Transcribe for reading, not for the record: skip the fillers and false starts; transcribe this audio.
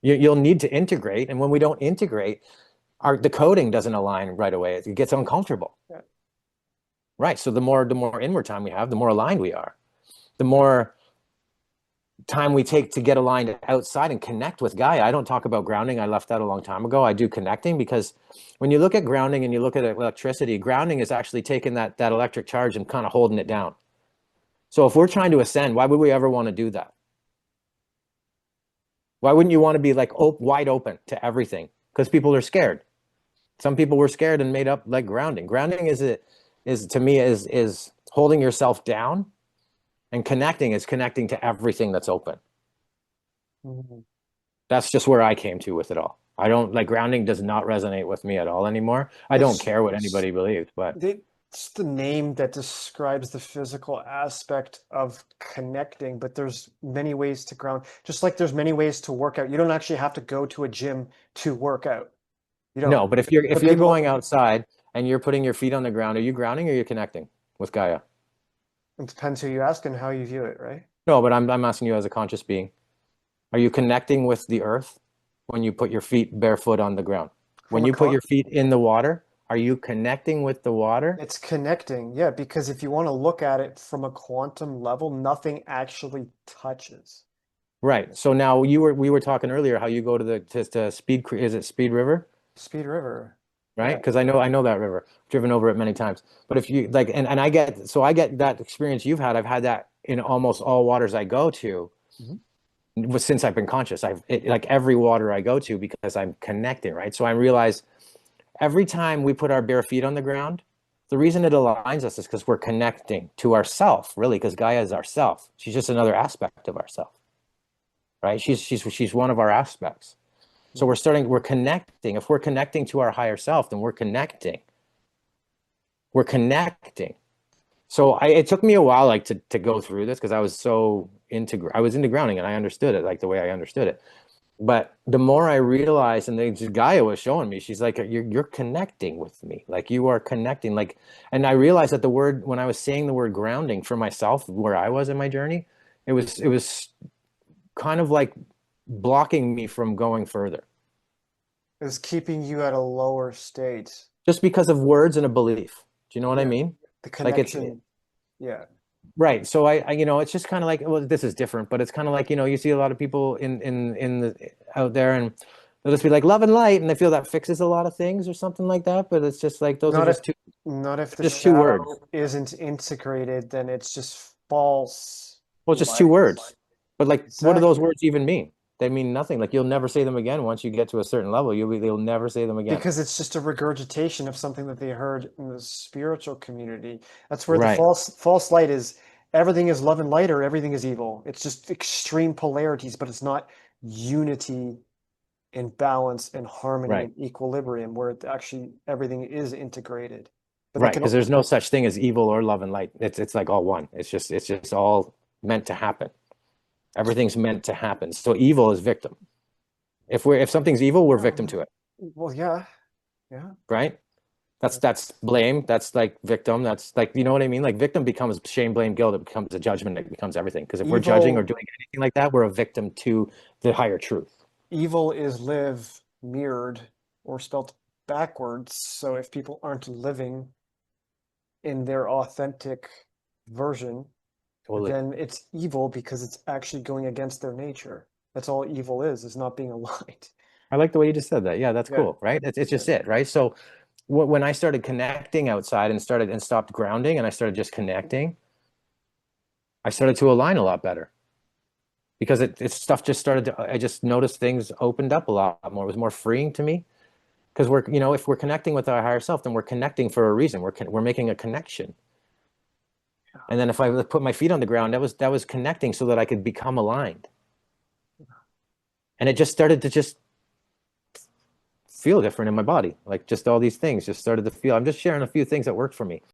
You'll need to integrate. And when we don't integrate, the coding doesn't align right away. It gets uncomfortable. Yeah. Right. So the more inward time we have, the more aligned we are. The more time we take to get aligned outside and connect with Gaia. I don't talk about grounding. I left that a long time ago. I do connecting because when you look at grounding and you look at electricity, grounding is actually taking that electric charge and kind of holding it down. So if we're trying to ascend, why would we ever want to do that? Why wouldn't you want to be like wide open to everything? Because people are scared. Some people were scared and made up like grounding. Grounding is to me is holding yourself down, and connecting is connecting to everything that's open. Mhm. That's just where I came to with it all. I don't like grounding does not resonate with me at all anymore. I don't It's, care what it's anybody believes, but it's the name that describes the physical aspect of connecting, but there's many ways to ground. Just like there's many ways to work out. You don't actually have to go to a gym to work out. You don't. no, but if you're if But you're going people, outside and you're putting your feet on the ground, are you grounding or are you connecting with Gaia? it depends who you ask and how you view it, right? No, but I'm asking you as a conscious being. Are you connecting with the earth when you put your feet barefoot on the ground? From When a you put con your feet in the water, are you connecting with the water? It's connecting, yeah, because if you want to look at it from a quantum level, nothing actually touches. Right. So now we were talking earlier how you go to to Speed is it Speed River? Speed River. Right? Yeah. Because I know that river. I've driven over it many times. But if you like and I get that experience you've had. I've had that in almost all waters I go to Mhm. since I've been conscious. Like every water I go to because I'm connecting, right? So I realize every time we put our bare feet on the ground, the reason it aligns us is because we're connecting to ourself, really, because Gaia is ourself. She's just another aspect of ourself, right? She's one of our aspects. So we're connecting. If we're connecting to our higher self, then we're connecting. We're connecting. So it took me a while, like to go through this because I was into grounding and I understood it like the way I understood it. But the more I realized, and Gaia was showing me, she's like, you're connecting with me, like you are connecting, like, and I realized that the word when I was saying the word grounding for myself, where I was in my journey, it was kind of like blocking me from going further, It's keeping you at a lower state. just because of words and a belief. Do you know what I Yeah. mean? The Like it's connection. Yeah. right. So it's just kind of like, well, this is different, but it's kind of like, you see a lot of people in the out there and they'll just be like love and light, and they feel that fixes a lot of things or something like that. But it's just like those are Not if not if the just two words. shadow isn't integrated, then it's just false Well, it's just two light. words. But like, what do those Exactly. words even mean? They mean nothing. Like you'll never say them again once you get to a certain level. They'll never say them again. Because it's just a regurgitation of something that they heard in the spiritual community. That's where the Right. false light is. Everything is love and light, or everything is evil. It's just extreme polarities, but it's not unity and balance and harmony Right. and equilibrium, where it actually everything is integrated. But that Right. can Because there's no such thing as evil or love and light. It's like all one. It's just all meant to happen. Everything's meant to happen. So evil is victim. If something's evil, we're victim to it, well, yeah, yeah. right? That's blame. That's like victim. That's like you know what I mean? Like victim becomes shame, blame, guilt. It becomes a judgment. It becomes everything. Because if we're judging or Evil, doing anything like that, we're a victim to the higher truth. evil is live mirrored or spelt backwards. So if people aren't living in their authentic version, Totally. then it's evil because it's actually going against their nature. That's all evil is not being aligned. I like the way you just said that. Yeah, that's Yeah, cool, right? It's yeah. just it, right? So when I started connecting outside and started and stopped grounding and I started just connecting, I started to align a lot better because it stuff just started to, I just noticed things opened up a lot more. It was more freeing to me because if we're connecting with our higher self, then we're connecting for a reason. We're making a connection. And then if I put my feet on the ground, that was connecting so that I could become aligned. And it just started to just feel different in my body. Like just all these things just started to feel. I'm just sharing a few things that worked for me.